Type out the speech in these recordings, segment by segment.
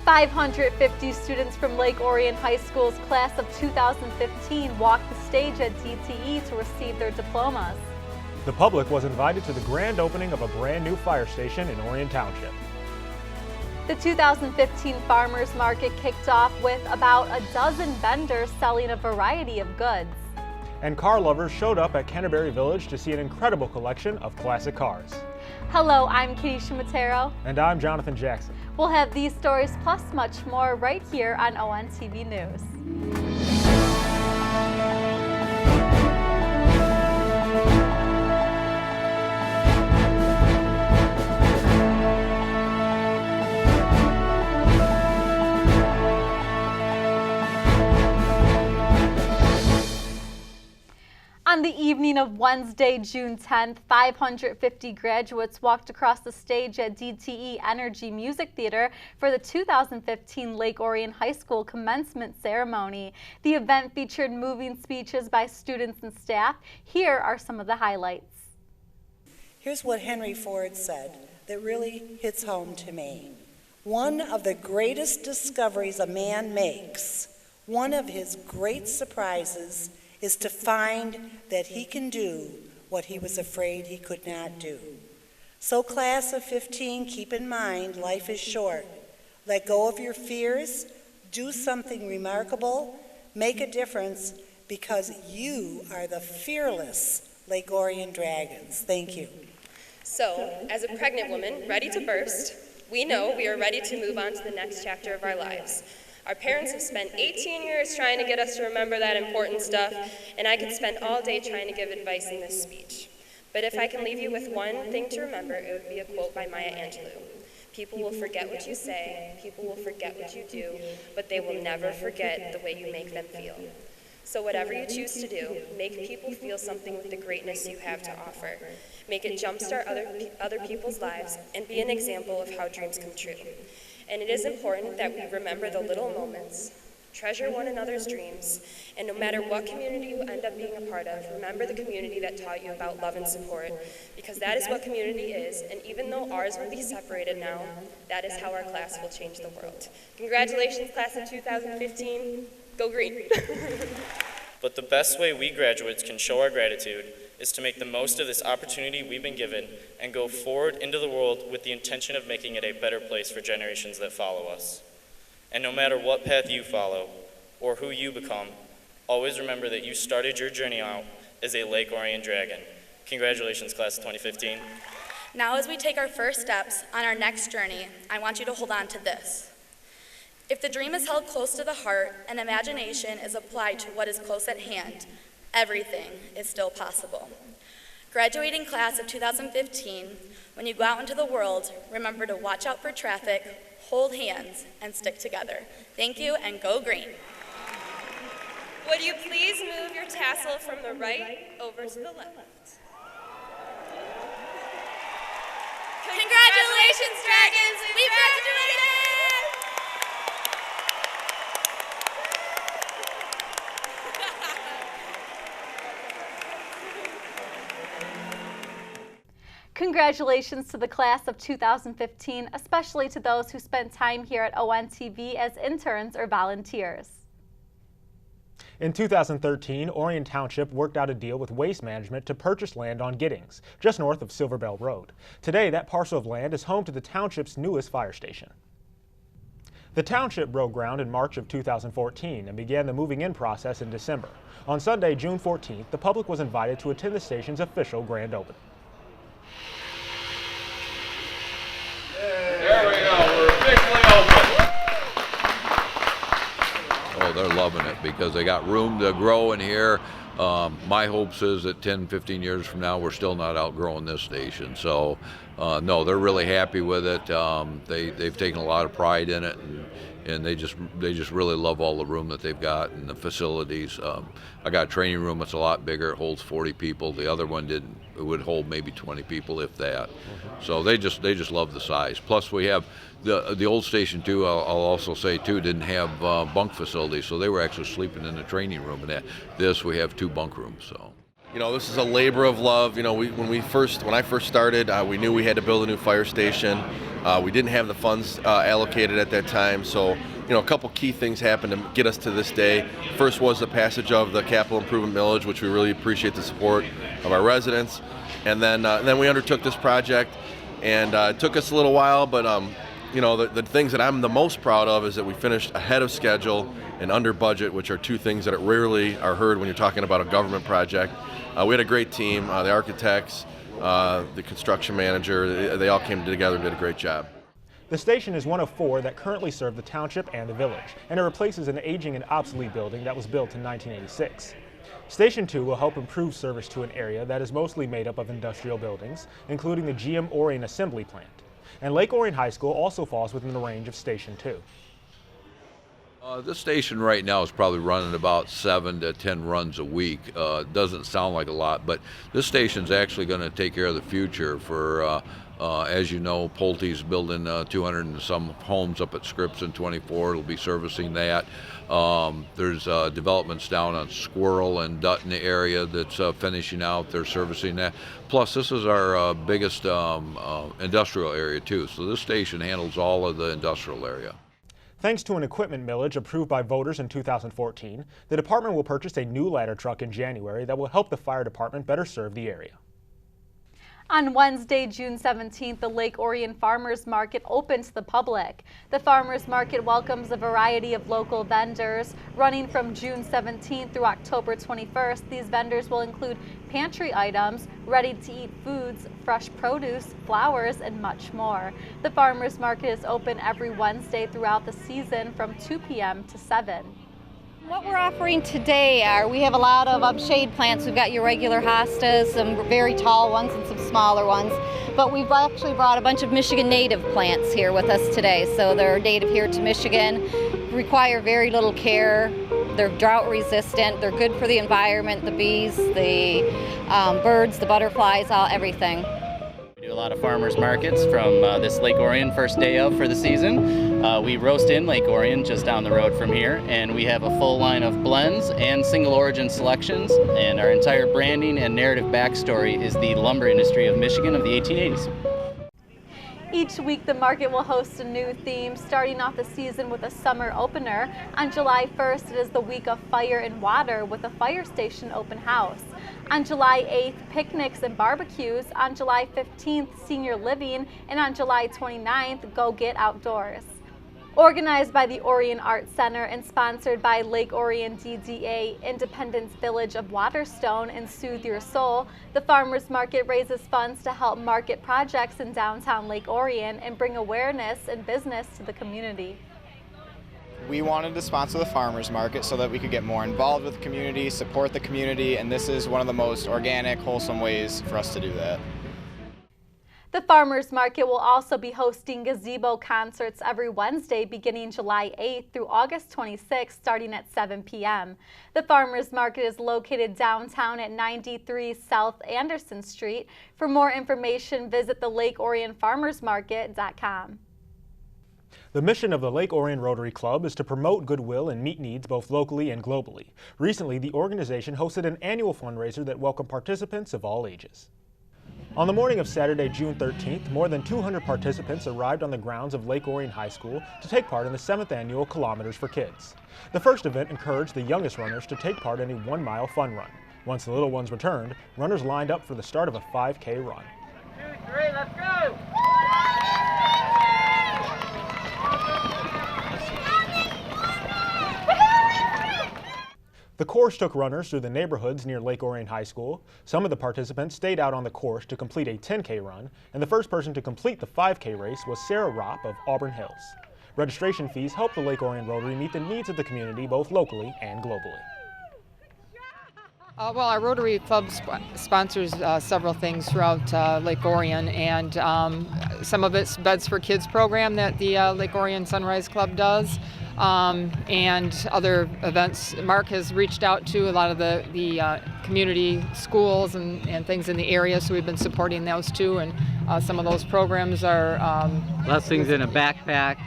550 students from Lake Orion High School's class of 2015 walked the stage at DTE to receive their diplomas. The public was invited to the grand opening of a brand new fire station in Orion Township. The 2015 Farmers Market kicked off with about a dozen vendors selling a variety of goods. And car lovers showed up at Canterbury Village to see an incredible collection of classic cars. Hello, I'm Ciaramitaro. And I'm Jonathan Jackson. We'll have these stories plus much more right here on ONTV News. On the evening of Wednesday, June 10th, 550 graduates walked across the stage at DTE Energy Music Theater for the 2015 Lake Orion High School commencement ceremony. The event featured moving speeches by students and staff. Here are some of the highlights. Here's what Henry Ford said that really hits home to me. One of the greatest discoveries a man makes, one of his great surprises, is to find that he can do what he was afraid he could not do. So class of 15, keep in mind, life is short. Let go of your fears, do something remarkable, make a difference, because you are the fearless Lake Orion Dragons. Thank you. So, as a pregnant woman ready to burst, we know we are ready to move on to the next chapter of our lives. Our parents have spent 18 years trying to get us to remember that important stuff, and I could spend all day trying to give advice in this speech. But if I can leave you with one thing to remember, it would be a quote by Maya Angelou. People will forget what you say, people will forget what you do, but they will never forget the way you make them feel. So whatever you choose to do, make people feel something with the greatness you have to offer. Make it jumpstart other people's lives and be an example of how dreams come true. And it is important that we remember the little moments, treasure one another's dreams, and no matter what community you end up being a part of, remember the community that taught you about love and support, because that is what community is, and even though ours will be separated now, that is how our class will change the world. Congratulations, class of 2015. Go green. But the best way we graduates can show our gratitude is to make the most of this opportunity we've been given and go forward into the world with the intention of making it a better place for generations that follow us. And no matter what path you follow or who you become, always remember that you started your journey out as a Lake Orion Dragon. Congratulations, class of 2015. Now as we take our first steps on our next journey, I want you to hold on to this. If the dream is held close to the heart and imagination is applied to what is close at hand, everything is still possible. Graduating class of 2015, when you go out into the world, remember to watch out for traffic, hold hands, and stick together. Thank you, and go green. Would you please move your tassel from the right over to the left? Congratulations, Dragons! We've graduated! Congratulations to the class of 2015, especially to those who spent time here at ONTV as interns or volunteers. In 2013, Orion Township worked out a deal with Waste Management to purchase land on Giddings, just north of Silver Bell Road. Today, that parcel of land is home to the township's newest fire station. The township broke ground in March of 2014 and began the moving in process in December. On Sunday, June 14th, the public was invited to attend the station's official grand opening. There we go, we're officially open. Oh, they're loving it because they got room to grow in here. My hopes is that 10, 15 years from now, we're still not outgrowing this station. So, no, they're really happy with it. They've taken a lot of pride in it, and they just really love all the room that they've got and the facilities. I got a training room that's a lot bigger. It holds 40 people. The other one didn't. It would hold maybe 20 people, if that. So they just love the size. Plus, we have the old station too. I'll also say too didn't have bunk facilities, so they were actually sleeping in the training room. And this we have 2 bunk rooms. So. You know, this is a labor of love. You know, when I first started, we knew we had to build a new fire station. We didn't have the funds allocated at that time, so you know, a couple key things happened to get us to this day. First was the passage of the capital improvement millage, which we really appreciate the support of our residents, and then we undertook this project, and it took us a little while, but you know, the things that I'm the most proud of is that we finished ahead of schedule and under budget, which are two things that rarely are heard when you're talking about a government project. We had a great team, the architects, the construction manager, they all came together and did a great job. The station is one of 4 that currently serve the township and the village, and it replaces an aging and obsolete building that was built in 1986. Station 2 will help improve service to an area that is mostly made up of industrial buildings, including the GM Orion assembly plant. And Lake Orion High School also falls within the range of Station 2. This station right now is probably running about 7 to 10 runs a week. Doesn't sound like a lot, but this station's actually going to take care of the future for, as you know, Pulte's building 200 and some homes up at Scripps in 24. It'll be servicing that. There's developments down on Squirrel and Dutton area that's finishing out. They're servicing that. Plus, this is our biggest industrial area too. So this station handles all of the industrial area. Thanks to an equipment millage approved by voters in 2014, the department will purchase a new ladder truck in January that will help the fire department better serve the area. On Wednesday, June 17th, the Lake Orion Farmers Market opened to the public. The Farmers Market welcomes a variety of local vendors. Running from June 17th through October 21st, these vendors will include pantry items, ready-to-eat foods, fresh produce, flowers, and much more. The Farmers Market is open every Wednesday throughout the season from 2 p.m. to 7. What we're offering today we have a lot of shade plants. We've got your regular hostas, some very tall ones and some smaller ones. But we've actually brought a bunch of Michigan native plants here with us today. So they're native here to Michigan, require very little care. They're drought resistant. They're good for the environment, the bees, the birds, the butterflies, everything. We do a lot of farmers markets from this Lake Orion first day of for the season. We roast in Lake Orion just down the road from here, and we have a full line of blends and single origin selections, and our entire branding and narrative backstory is the lumber industry of Michigan of the 1880s. Each week, the market will host a new theme, starting off the season with a summer opener. On July 1st, it is the week of fire and water with a fire station open house. On July 8th, picnics and barbecues. On July 15th, senior living. And on July 29th, Go Get Outdoors. Organized by the Orion Art Center and sponsored by Lake Orion DDA, Independence Village of Waterstone, and Soothe Your Soul, the Farmers Market raises funds to help market projects in downtown Lake Orion and bring awareness and business to the community. We wanted to sponsor the Farmers Market so that we could get more involved with the community, support the community, and this is one of the most organic, wholesome ways for us to do that. The Farmers Market will also be hosting gazebo concerts every Wednesday beginning July 8th through August 26th starting at 7 p.m. The Farmers Market is located downtown at 93 South Anderson Street. For more information, visit the LakeOrionFarmersMarket.com. The mission of the Lake Orion Rotary Club is to promote goodwill and meet needs both locally and globally. Recently, the organization hosted an annual fundraiser that welcomed participants of all ages. On the morning of Saturday, June 13th, more than 200 participants arrived on the grounds of Lake Orion High School to take part in the 7th annual Kilometres for Kids. The first event encouraged the youngest runners to take part in a 1-mile fun run. Once the little ones returned, runners lined up for the start of a 5K run. 1, 2, 3, let's go! The course took runners through the neighborhoods near Lake Orion High School. Some of the participants stayed out on the course to complete a 10K run, and the first person to complete the 5K race was Sarah Ropp of Auburn Hills. Registration fees help the Lake Orion Rotary meet the needs of the community both locally and globally. Well, our Rotary Club sponsors several things throughout Lake Orion, and some of it's Beds for Kids program that the Lake Orion Sunrise Club does. And other events. Mark has reached out to a lot of the community schools and things in the area, so we've been supporting those too. And some of those programs are Blessings in a Backpack,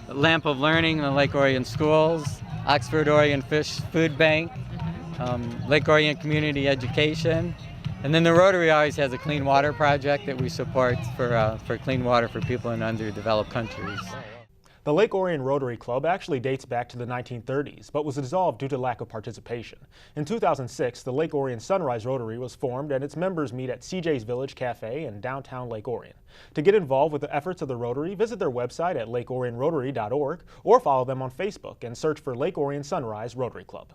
Lamp of Learning in the Lake Orion Schools, Oxford Orion Fish Food Bank, Lake Orion Community Education. And then the Rotary always has a clean water project that we support for clean water for people in underdeveloped countries. The Lake Orion Rotary Club actually dates back to the 1930s, but was dissolved due to lack of participation. In 2006, the Lake Orion Sunrise Rotary was formed, and its members meet at CJ's Village Cafe in downtown Lake Orion. To get involved with the efforts of the Rotary, visit their website at lakeorionrotary.org or follow them on Facebook and search for Lake Orion Sunrise Rotary Club.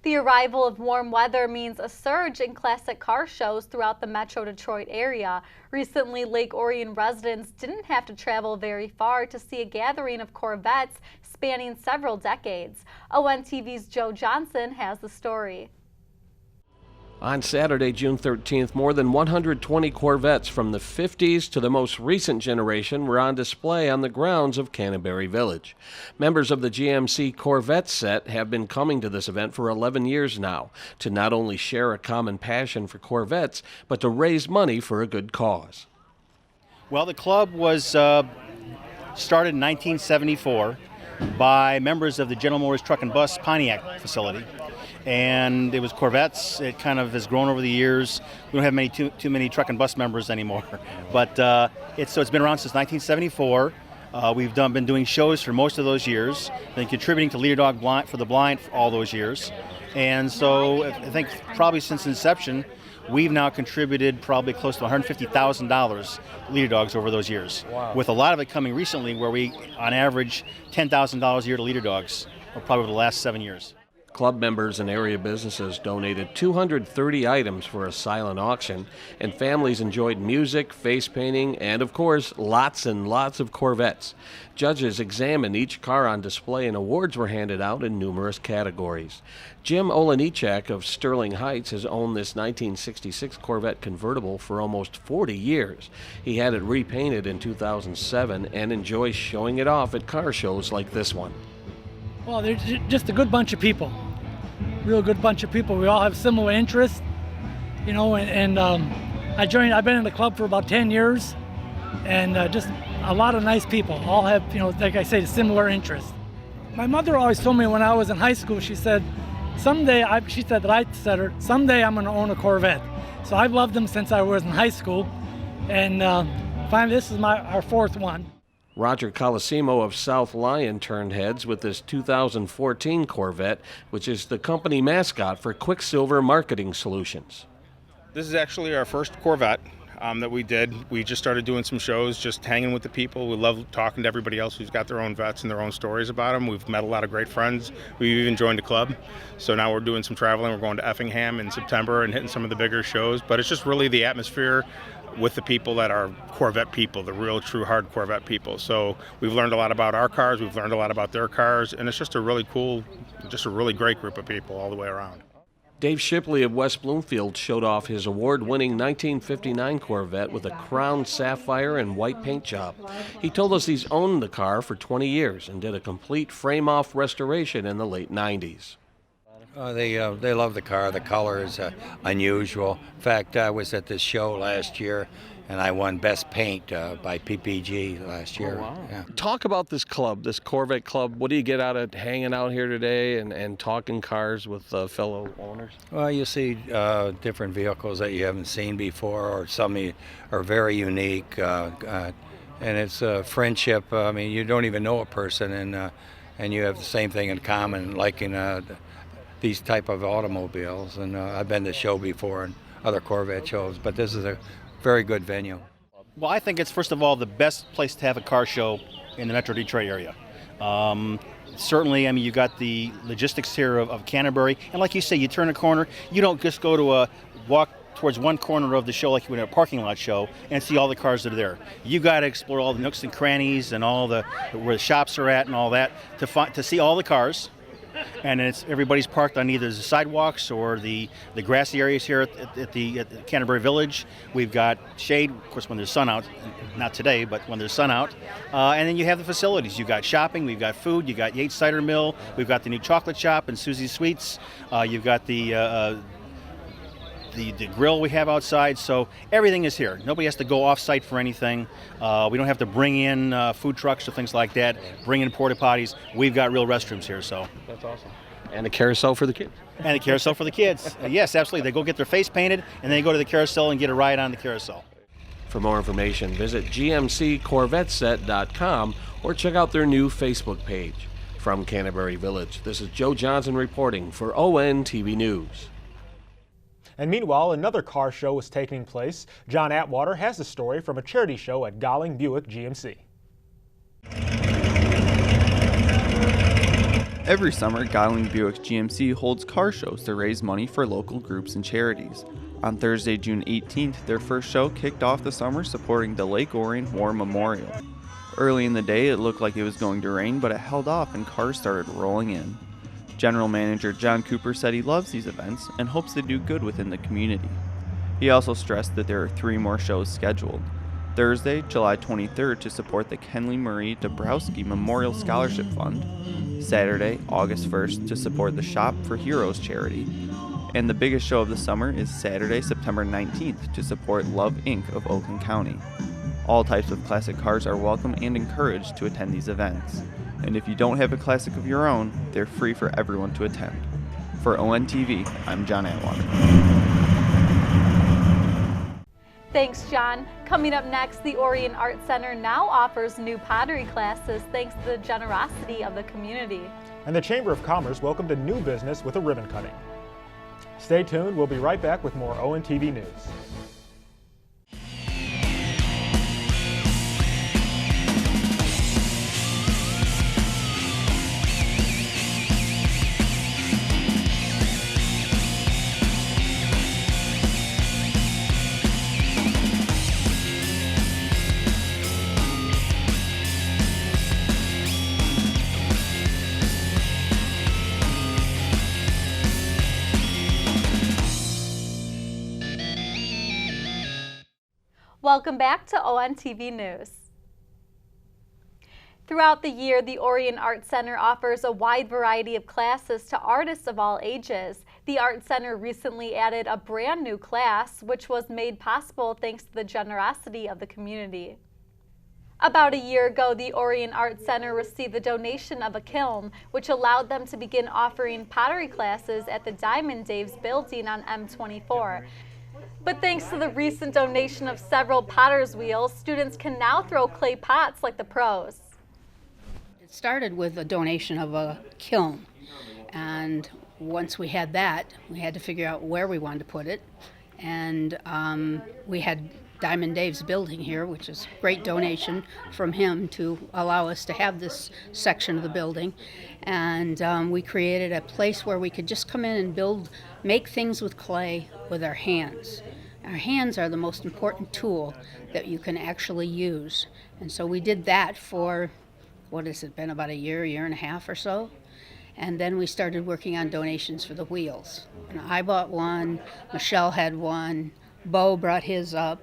The arrival of warm weather means a surge in classic car shows throughout the Metro Detroit area. Recently, Lake Orion residents didn't have to travel very far to see a gathering of Corvettes spanning several decades. ONTV's Joe Johnson has the story. On Saturday, June 13th, more than 120 Corvettes from the 50s to the most recent generation were on display on the grounds of Canterbury Village. Members of the GMC Corvette set have been coming to this event for 11 years now to not only share a common passion for Corvettes, but to raise money for a good cause. Well, the club was started in 1974 by members of the General Motors Truck and Bus Pontiac facility. And it was Corvettes. It kind of has grown over the years. We don't have too many truck and bus members anymore, but it's been around since 1974. We've been doing shows for most of those years, been contributing to Leader Dog for the Blind for all those years, and so I think probably since inception, we've now contributed probably close to $150,000 Leader Dogs over those years. Wow. With a lot of it coming recently, where we on average $10,000 a year to Leader Dogs, or probably over the last 7 years. Club members and area businesses donated 230 items for a silent auction, and families enjoyed music, face painting, and of course, lots and lots of Corvettes. Judges examined each car on display, and awards were handed out in numerous categories. Jim Olenichak of Sterling Heights has owned this 1966 Corvette convertible for almost 40 years. He had it repainted in 2007 and enjoys showing it off at car shows like this one. Well, they're just a good bunch of people, real good bunch of people. We all have similar interests, you know, and I've been in the club for about 10 years, and just a lot of nice people. All have, you know, like I say, similar interests. My mother always told me when I was in high school, she said, someday I'm going to own a Corvette. So I've loved them since I was in high school, and finally this is our fourth one. Roger Colosimo of South Lyon turned heads with this 2014 Corvette, which is the company mascot for Quicksilver Marketing Solutions. This is actually our first Corvette that we did. We just started doing some shows, just hanging with the people. We love talking to everybody else who's got their own vets and their own stories about them. We've met a lot of great friends. We've even joined a club. So now we're doing some traveling. We're going to Effingham in September and hitting some of the bigger shows. But it's just really the atmosphere with the people that are Corvette people, the real true hard Corvette people. So we've learned a lot about our cars, we've learned a lot about their cars, and it's just a really cool, just a really great group of people all the way around. Dave Shipley of West Bloomfield showed off his award-winning 1959 Corvette with a crown sapphire and white paint job. He told us he's owned the car for 20 years and did a complete frame-off restoration in the late 90s. They love the car. The color is unusual. In fact, I was at this show last year, and I won Best Paint by PPG last year. Oh, wow. Yeah. Talk about this club, this Corvette club. What do you get out of hanging out here today and talking cars with fellow owners? Well, you see different vehicles that you haven't seen before, or some are very unique. And it's a friendship. I mean, you don't even know a person, and you have the same thing in common, liking these type of automobiles. And I've been to show before and other Corvette shows, but this is a very good venue. Well, I think it's, first of all, the best place to have a car show in the Metro Detroit area. Certainly, I mean, you got the logistics here of Canterbury, and like you say, you turn a corner, you don't just go to walk towards one corner of the show like you would at a parking lot show and see all the cars that are there. You got to explore all the nooks and crannies and all where the shops are at and all that to see all the cars. And everybody's parked on either the sidewalks or the grassy areas here at the Canterbury Village. We've got shade, of course, when there's sun out. Not today, but when there's sun out. And then you have the facilities. You've got shopping, we've got food, you've got Yates Cider Mill, we've got the new chocolate shop and Susie's Sweets. You've got the grill we have outside, so everything is here. Nobody has to go off-site for anything. We don't have to bring in food trucks or things like that, bring in porta potties. We've got real restrooms here, so. That's awesome. And a carousel for the kids. And a carousel for the kids. Yes, absolutely. They go get their face painted, and then they go to the carousel and get a ride on the carousel. For more information, visit gmccorvetteset.com or check out their new Facebook page. From Canterbury Village, this is Joe Johnson reporting for ONTV News. And meanwhile, another car show is taking place. John Atwater has the story from a charity show at Golling Buick GMC. Every summer, Golling Buick GMC holds car shows to raise money for local groups and charities. On Thursday, June 18th, their first show kicked off the summer supporting the Lake Orion War Memorial. Early in the day, it looked like it was going to rain, but it held off and cars started rolling in. General Manager John Cooper said he loves these events and hopes they do good within the community. He also stressed that there are 3 more shows scheduled. Thursday, July 23rd to support the Kenley Marie Dabrowski Memorial Scholarship Fund. Saturday, August 1st to support the Shop for Heroes charity. And the biggest show of the summer is Saturday, September 19th to support Love Inc. of Oakland County. All types of classic cars are welcome and encouraged to attend these events. And if you don't have a classic of your own, they're free for everyone to attend. For ONTV, I'm John Atwater. Thanks, John. Coming up next, the Orion Art Center now offers new pottery classes thanks to the generosity of the community. And the Chamber of Commerce welcomed a new business with a ribbon cutting. Stay tuned, we'll be right back with more ONTV News. Welcome back to ONTV News. Throughout the year, the Orion Art Center offers a wide variety of classes to artists of all ages. The Art Center recently added a brand new class, which was made possible thanks to the generosity of the community. About a year ago, the Orion Art Center received the donation of a kiln, which allowed them to begin offering pottery classes at the Diamond Dave's building on M24. But thanks to the recent donation of several potter's wheels, students can now throw clay pots like the pros. It started with a donation of a kiln, and once we had that, we had to figure out where we wanted to put it, and we had Diamond Dave's building here, which is a great donation from him to allow us to have this section of the building, and we created a place where we could just come in and make things with clay with our hands. Our hands are the most important tool that you can actually use, and so we did that for, what has it been, about a year and a half or so, and then we started working on donations for the wheels. And I bought one, Michelle had one, Bo brought his up,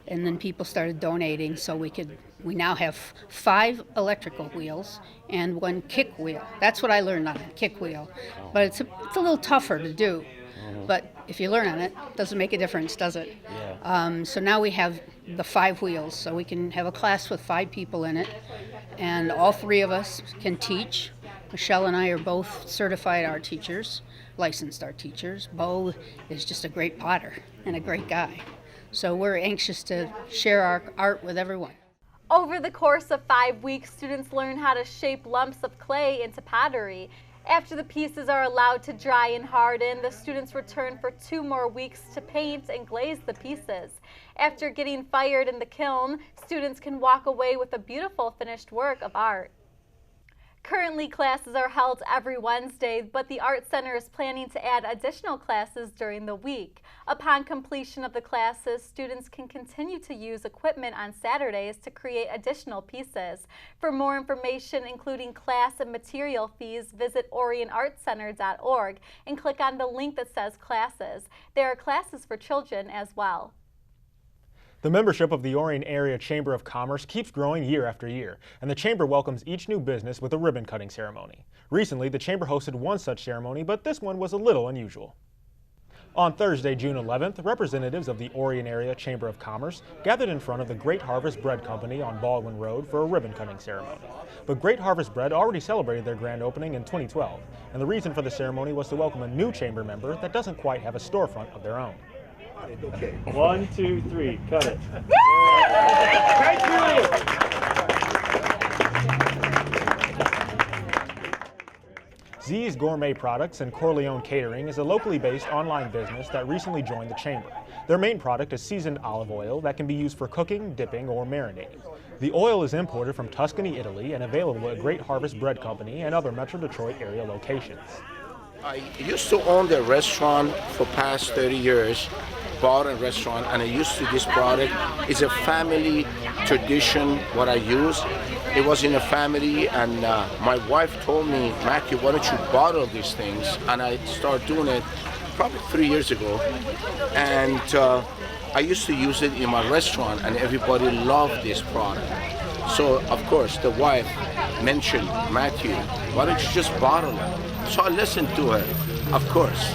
and then people started donating, so we now have 5 electrical wheels and 1 kick wheel. That's what I learned on it, kick wheel. But it's a little tougher to do. But if you learn on it, it doesn't make a difference, does it? Yeah. So now we have the 5 wheels, so we can have a class with 5 people in it, and all 3 of us can teach. Michelle and I are both certified art teachers, licensed art teachers. Bo is just a great potter and a great guy. So we're anxious to share our art with everyone. Over the course of 5 weeks, students learn how to shape lumps of clay into pottery. After the pieces are allowed to dry and harden, the students return for 2 more weeks to paint and glaze the pieces. After getting fired in the kiln, students can walk away with a beautiful finished work of art. Currently, classes are held every Wednesday, but the Art Center is planning to add additional classes during the week. Upon completion of the classes, students can continue to use equipment on Saturdays to create additional pieces. For more information, including class and material fees, visit orionartcenter.org and click on the link that says classes. There are classes for children as well. The membership of the Orion Area Chamber of Commerce keeps growing year after year, and the Chamber welcomes each new business with a ribbon-cutting ceremony. Recently, the Chamber hosted one such ceremony, but this one was a little unusual. On Thursday, June 11th, representatives of the Orion Area Chamber of Commerce gathered in front of the Great Harvest Bread Company on Baldwin Road for a ribbon-cutting ceremony. But Great Harvest Bread already celebrated their grand opening in 2012, and the reason for the ceremony was to welcome a new chamber member that doesn't quite have a storefront of their own. Okay. 1, 2, 3, cut it. Thank you! Z's Gourmet Products and Corleone Catering is a locally based online business that recently joined the chamber. Their main product is seasoned olive oil that can be used for cooking, dipping, or marinating. The oil is imported from Tuscany, Italy, and available at Great Harvest Bread Company and other Metro Detroit area locations. I used to own the restaurant for past 30 years, bar and restaurant, and I used to this product. It's a family tradition, what I use. It was in a family, and my wife told me, Matthew, why don't you bottle these things? And I started doing it probably 3 years ago. And I used to use it in my restaurant, and everybody loved this product. So, of course, the wife mentioned, Matthew, why don't you just bottle it? So I listened to her. Of course,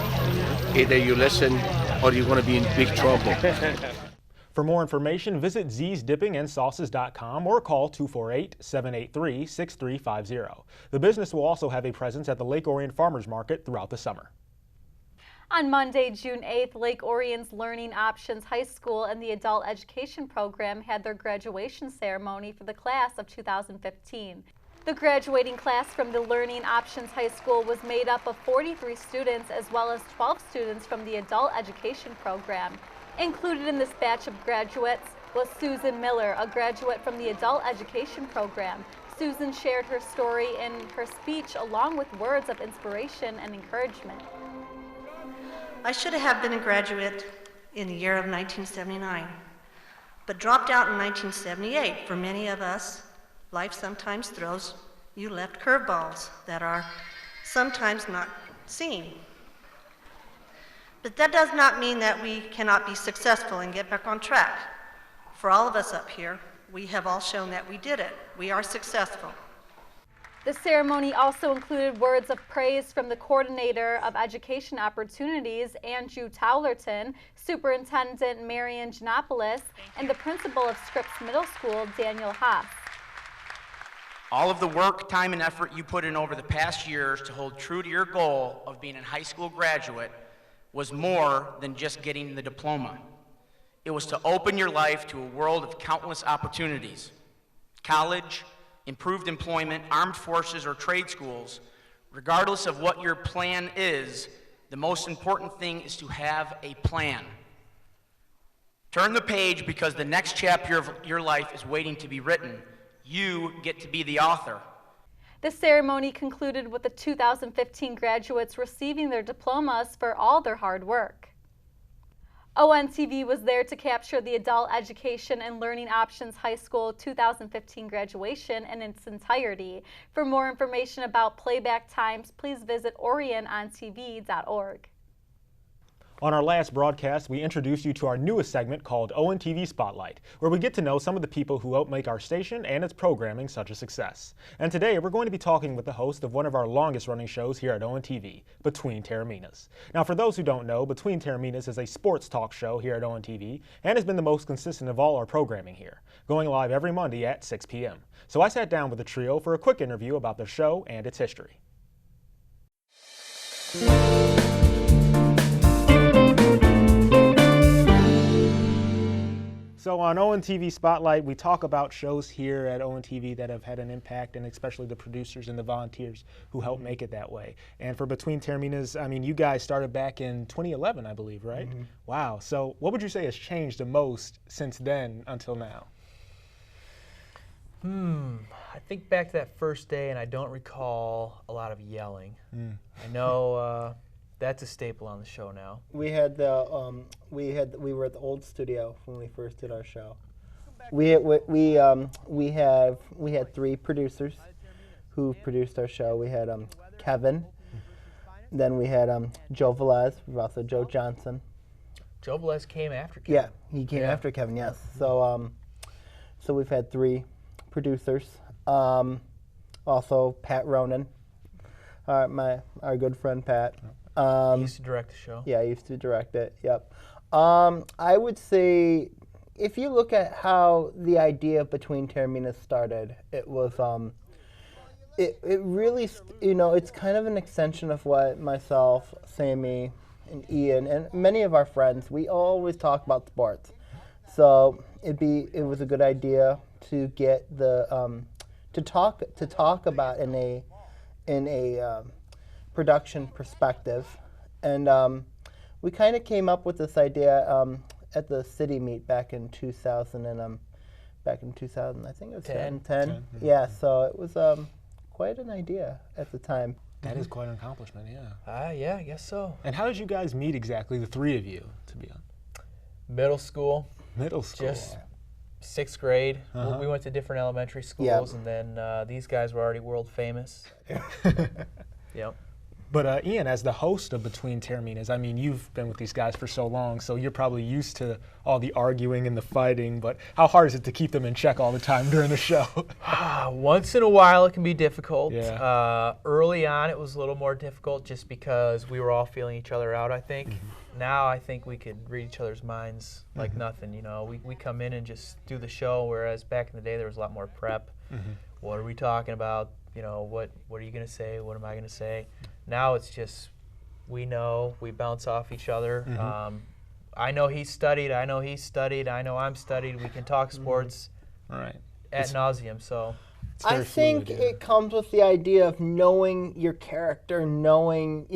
either you listen or you're going to be in big trouble. For more information, visit zsdippingandsauces.com or call 248-783-6350. The business will also have a presence at the Lake Orion Farmers Market throughout the summer. On Monday, June 8th, Lake Orion's Learning Options High School and the Adult Education Program had their graduation ceremony for the class of 2015. The graduating class from the Learning Options High School was made up of 43 students as well as 12 students from the Adult Education Program. Included in this batch of graduates was Susan Miller, a graduate from the Adult Education Program. Susan shared her story in her speech along with words of inspiration and encouragement. I should have been a graduate in the year of 1979, but dropped out in 1978. For many of us, life sometimes throws you left curveballs that are sometimes not seen. But that does not mean that we cannot be successful and get back on track. For all of us up here, we have all shown that we did it. We are successful. The ceremony also included words of praise from the Coordinator of Education Opportunities, Andrew Towlerton, Superintendent Marian Giannopoulos, and the Principal of Scripps Middle School, Daniel Haas. All of the work, time, and effort you put in over the past years to hold true to your goal of being a high school graduate was more than just getting the diploma. It was to open your life to a world of countless opportunities. College, improved employment, armed forces, or trade schools, regardless of what your plan is, the most important thing is to have a plan. Turn the page because the next chapter of your life is waiting to be written. You get to be the author. The ceremony concluded with the 2015 graduates receiving their diplomas for all their hard work. ONTV was there to capture the Adult Education and Learning Options High School 2015 graduation in its entirety. For more information about playback times, please visit orionontv.org. On our last broadcast, we introduced you to our newest segment called ONTV Spotlight, where we get to know some of the people who help make our station and its programming such a success. And today, we're going to be talking with the host of one of our longest-running shows here at ONTV, Between Ciaramitars. Now, for those who don't know, Between Ciaramitars is a sports talk show here at ONTV and has been the most consistent of all our programming here, going live every Monday at 6 p.m. So I sat down with the trio for a quick interview about the show and its history. So on ONTV Spotlight, we talk about shows here at ONTV that have had an impact, and especially the producers and the volunteers who help make it that way. And for Between Ciaramitars, I mean, you guys started back in 2011, I believe, right? Mm-hmm. Wow. So what would you say has changed the most since then until now? I think back to that first day, and I don't recall a lot of yelling. I know that's a staple on the show now. We had the we were at the old studio when we first did our show. We had 3 producers who produced our show. We had Kevin, then we had Joe Velez, also Joe Johnson. Joe Velez came after Kevin. Yeah, he came after Kevin. Yes. So so we've had 3 producers. Also Pat Ronan, our good friend Pat. You used to direct the show. Yeah, I used to direct it. Yep. I would say, if you look at how the idea of Between Ciaramitars started, it was it really, it's kind of an extension of what myself, Sammy, and Ian, and many of our friends, we always talk about sports. So it was a good idea to get the to talk about in a production perspective, and we kind of came up with this idea at the city meet back in 2000 and I think it was 10. Yeah, so it was quite an idea at the time. That is quite an accomplishment, yeah. Yeah, I guess so. And how did you guys meet exactly, the three of you, to be on? Middle school. Middle school. Just 6th grade. We went to different elementary schools, and then these guys were already world famous. Yep. But Ian, as the host of Between Ciaramitars, I mean, you've been with these guys for so long, so you're probably used to all the arguing and the fighting, but how hard is it to keep them in check all the time during the show? Once in a while it can be difficult. Yeah. Early on it was a little more difficult just because we were all feeling each other out, I think. Now I think we could read each other's minds like nothing. We come in and just do the show, whereas back in the day there was a lot more prep. What are we talking about? What are you going to say? What am I going to say? Now it's just, we bounce off each other. I know he studied, I know he's studied, I know I'm studied. We can talk sports ad nauseum, so. I think it comes with the idea of knowing your character, knowing,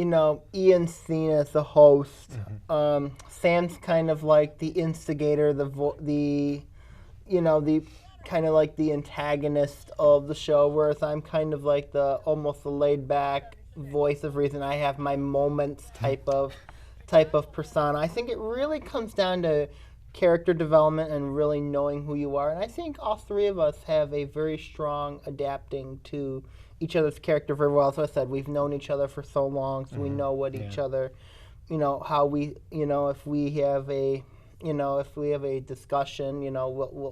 Ian's seen as the host. Sam's kind of like the instigator, the kind of like the antagonist of the show, whereas I'm kind of like almost the laid back voice of reason. I have my moments type of persona. I think it really comes down to character development and really knowing who you are. And I think all three of us have a very strong adapting to each other's character very well. As I said, we've known each other for so long, so we know what each other, how we, if we have a discussion,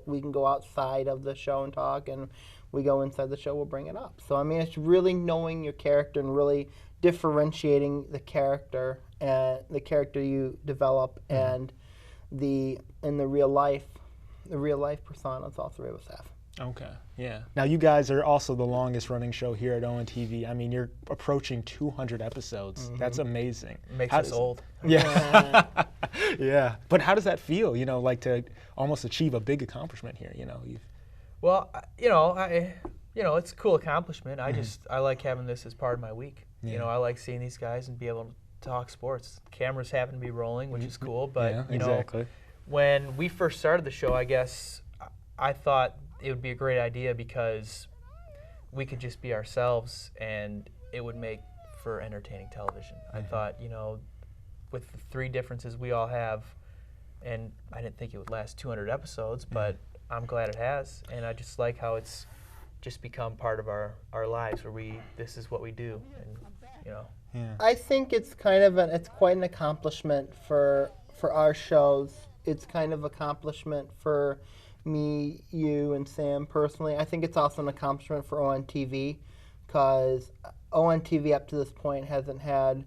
we can go outside of the show and talk, and we go inside the show, we'll bring it up. So, I mean, it's really knowing your character and really differentiating the character and the character you develop and the real life personas all three of us have. Okay, yeah. Now, you guys are also the longest running show here at ONTV. I mean, you're approaching 200 episodes. That's amazing. Makes us old. Yeah. Yeah. But how does that feel, like to almost achieve a big accomplishment here, Well, it's a cool accomplishment. I like having this as part of my week. Yeah. I like seeing these guys and be able to talk sports. Cameras happen to be rolling, which is cool, but exactly. When we first started the show, I guess I thought it would be a great idea because we could just be ourselves and it would make for entertaining television. I thought, with the three differences we all have, and I didn't think it would last 200 episodes, but I'm glad it has, and I just like how it's just become part of our lives where this is what we do, and Yeah. I think it's it's quite an accomplishment for our shows. It's kind of accomplishment for me, you, and Sam personally. I think it's also an accomplishment for ONTV because ONTV up to this point hasn't had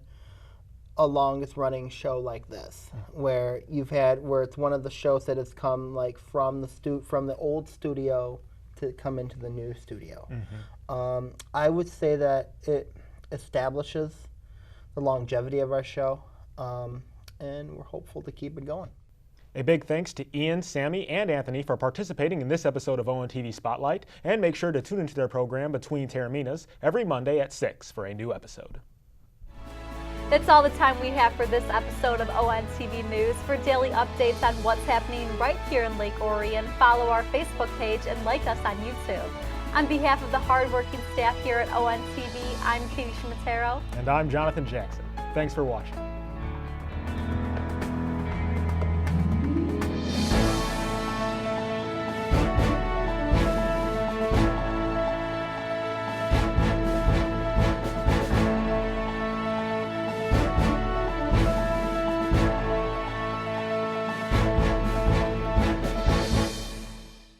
a longest running show like this, where it's one of the shows that has come like from the old studio to come into the new studio. I would say that it establishes the longevity of our show, and we're hopeful to keep it going. A big thanks to Ian, Sammy, and Anthony for participating in this episode of ONTV Spotlight, and make sure to tune into their program Between Ciaramitars every Monday at 6 for a new episode. That's all the time we have for this episode of ONTV News. For daily updates on what's happening right here in Lake Orion, follow our Facebook page and like us on YouTube. On behalf of the hardworking staff here at ONTV, I'm Ciaramitaro. And I'm Jonathan Jackson. Thanks for watching.